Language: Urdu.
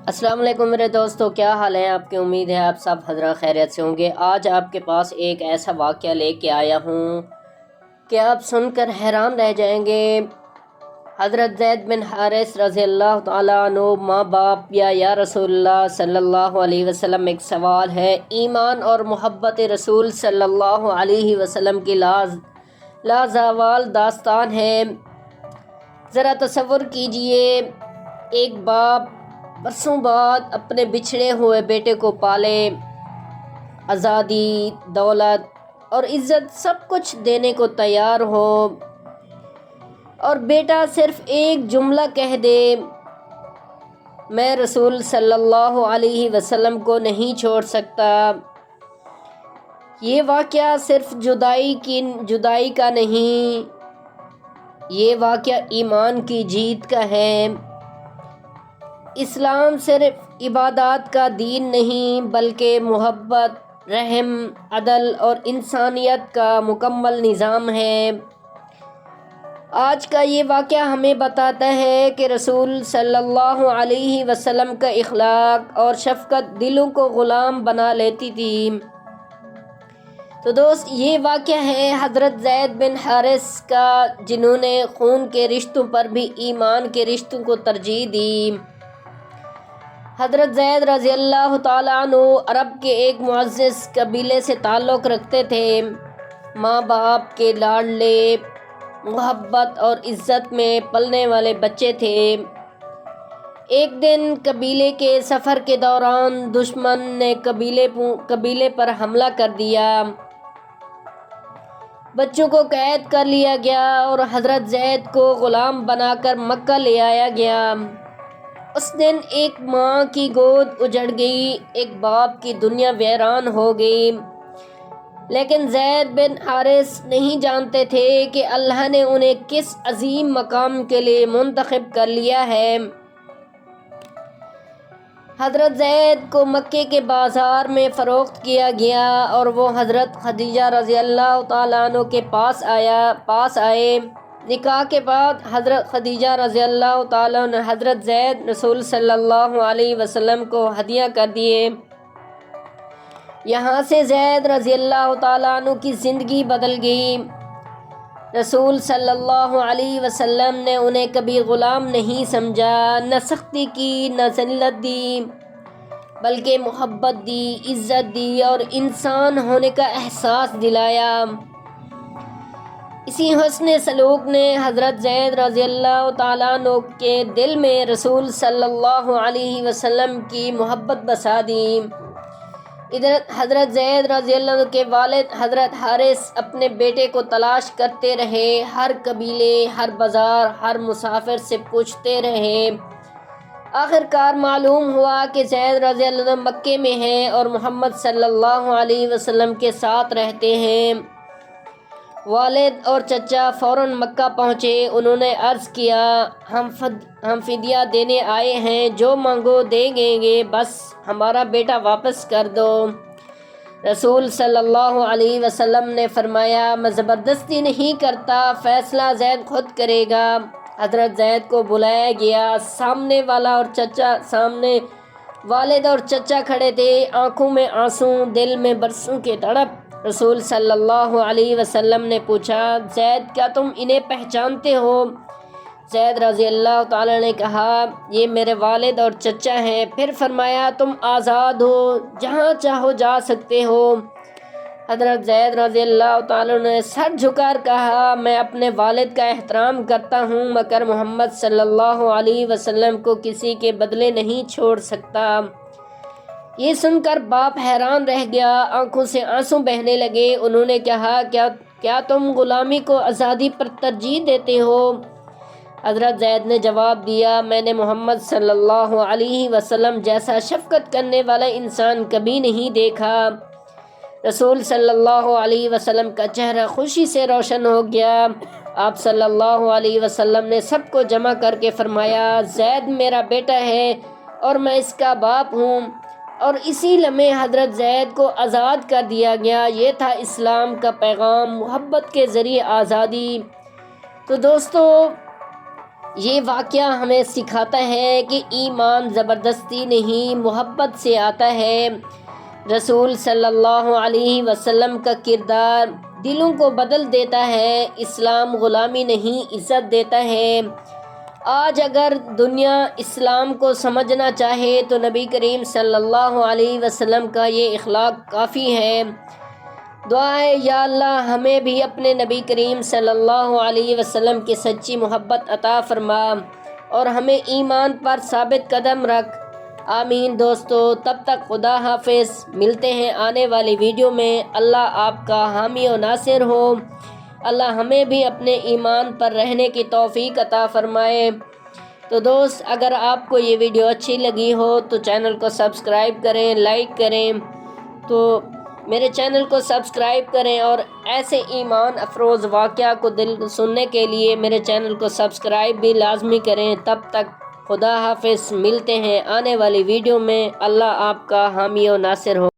السلام علیکم میرے دوستو، کیا حال ہے آپ کے؟ امید ہے آپ سب حضرات خیریت سے ہوں گے۔ آج آپ کے پاس ایک ایسا واقعہ لے کے آیا ہوں کہ آپ سن کر حیران رہ جائیں گے۔ حضرت زید بن حارث رضی اللہ تعالیٰ عنہ ماں باپ یا رسول اللہ صلی اللہ علیہ وسلم، ایک سوال ہے۔ ایمان اور محبت رسول صلی اللہ علیہ وسلم کی لازوال داستان ہے۔ ذرا تصور کیجئے، ایک باپ برسوں بعد اپنے بچھڑے ہوئے بیٹے کو پالے، آزادی، دولت اور عزت سب کچھ دینے کو تیار ہو، اور بیٹا صرف ایک جملہ کہہ دے، میں رسول صلی اللہ علیہ وسلم کو نہیں چھوڑ سکتا۔ یہ واقعہ صرف جدائی کا نہیں، یہ واقعہ ایمان کی جیت کا ہے۔ اسلام صرف عبادات کا دین نہیں، بلکہ محبت، رحم، عدل اور انسانیت کا مکمل نظام ہے۔ آج کا یہ واقعہ ہمیں بتاتا ہے کہ رسول صلی اللہ علیہ وسلم کا اخلاق اور شفقت دلوں کو غلام بنا لیتی تھی۔ تو دوست، یہ واقعہ ہے حضرت زید بن حارث کا، جنہوں نے خون کے رشتوں پر بھی ایمان کے رشتوں کو ترجیح دی۔ حضرت زید رضی اللہ تعالیٰ عنہ عرب کے ایک معزز قبیلے سے تعلق رکھتے تھے۔ ماں باپ کے لاڈلے، محبت اور عزت میں پلنے والے بچے تھے۔ ایک دن قبیلے کے سفر کے دوران دشمن نے قبیلے پر حملہ کر دیا۔ بچوں کو قید کر لیا گیا اور حضرت زید کو غلام بنا کر مکہ لے آیا گیا۔ اس دن ایک ماں کی گود اجڑ گئی، ایک باپ کی دنیا ویران ہو گئی، لیکن زید بن حارث نہیں جانتے تھے کہ اللہ نے انہیں کس عظیم مقام کے لیے منتخب کر لیا ہے۔ حضرت زید کو مکے کے بازار میں فروخت کیا گیا اور وہ حضرت خدیجہ رضی اللہ تعالیٰ عنہ کے پاس آئے۔ نکاح کے بعد حضرت خدیجہ رضی اللہ تعالیٰ عنہ حضرت زید رسول صلی اللہ علیہ وسلم کو ہدیہ کر دیے۔ یہاں سے زید رضی اللہ تعالیٰ عنہ کی زندگی بدل گئی۔ رسول صلی اللہ علیہ وسلم نے انہیں کبھی غلام نہیں سمجھا، نہ سختی کی، نہ ذلت دی، بلکہ محبت دی، عزت دی اور انسان ہونے کا احساس دلایا۔ اسی حسن سلوک نے حضرت زید رضی اللہ تعالیٰ عنہ کے دل میں رسول صلی اللہ علیہ وسلم کی محبت بسا دی۔ ادھر حضرت زید رضی اللہ عنہ کے والد حضرت حارث اپنے بیٹے کو تلاش کرتے رہے، ہر قبیلے، ہر بازار، ہر مسافر سے پوچھتے رہے۔ آخر کار معلوم ہوا کہ زید رضی اللہ عنہ مکے میں ہیں اور محمد صلی اللہ علیہ وسلم کے ساتھ رہتے ہیں۔ والد اور چچا فوراً مکہ پہنچے۔ انہوں نے عرض کیا، ہم فدیہ دینے آئے ہیں، جو مانگو دیں گے، بس ہمارا بیٹا واپس کر دو۔ رسول صلی اللہ علیہ وسلم نے فرمایا، میں زبردستی نہیں کرتا، فیصلہ زید خود کرے گا۔ حضرت زید کو بلایا گیا۔ سامنے والد اور چچا کھڑے تھے، آنکھوں میں آنسو، دل میں برسوں کی تڑپ۔ رسول صلی اللہ علیہ وسلم نے پوچھا، زید، کیا تم انہیں پہچانتے ہو؟ زید رضی اللہ تعالیٰ نے کہا، یہ میرے والد اور چچا ہیں۔ پھر فرمایا، تم آزاد ہو، جہاں چاہو جا سکتے ہو۔ حضرت زید رضی اللہ تعالیٰ نے سر جھکا کر کہا، میں اپنے والد کا احترام کرتا ہوں، مگر محمد صلی اللہ علیہ وسلم کو کسی کے بدلے نہیں چھوڑ سکتا۔ یہ سن کر باپ حیران رہ گیا، آنکھوں سے آنسو بہنے لگے۔ انہوں نے کہا، کیا تم غلامی کو آزادی پر ترجیح دیتے ہو؟ حضرت زید نے جواب دیا، میں نے محمد صلی اللہ علیہ وسلم جیسا شفقت کرنے والا انسان کبھی نہیں دیکھا۔ رسول صلی اللہ علیہ وسلم کا چہرہ خوشی سے روشن ہو گیا۔ آپ صلی اللہ علیہ وسلم نے سب کو جمع کر کے فرمایا، زید میرا بیٹا ہے اور میں اس کا باپ ہوں۔ اور اسی لمحے حضرت زید کو آزاد کر دیا گیا۔ یہ تھا اسلام کا پیغام، محبت کے ذریعے آزادی۔ تو دوستو، یہ واقعہ ہمیں سکھاتا ہے کہ ایمان زبردستی نہیں محبت سے آتا ہے۔ رسول صلی اللہ علیہ وسلم کا کردار دلوں کو بدل دیتا ہے۔ اسلام غلامی نہیں عزت دیتا ہے۔ آج اگر دنیا اسلام کو سمجھنا چاہے تو نبی کریم صلی اللہ علیہ وسلم کا یہ اخلاق کافی ہے۔ دعا ہے یا اللہ ہمیں بھی اپنے نبی کریم صلی اللہ علیہ وسلم کی سچی محبت عطا فرما اور ہمیں ایمان پر ثابت قدم رکھ۔ آمین دوستو، تب تک خدا حافظ، ملتے ہیں آنے والی ویڈیو میں۔ اللہ آپ کا حامی و ناصر ہو۔ اللہ ہمیں بھی اپنے ایمان پر رہنے کی توفیق عطا فرمائے۔ تو دوست، اگر آپ کو یہ ویڈیو اچھی لگی ہو تو چینل کو سبسکرائب کریں، لائک کریں، تو میرے چینل کو سبسکرائب کریں اور ایسے ایمان افروز واقعہ کو سننے کے لیے میرے چینل کو سبسکرائب بھی لازمی کریں۔ تب تک خدا حافظ، ملتے ہیں آنے والی ویڈیو میں۔ اللہ آپ کا حامی و ناصر ہو۔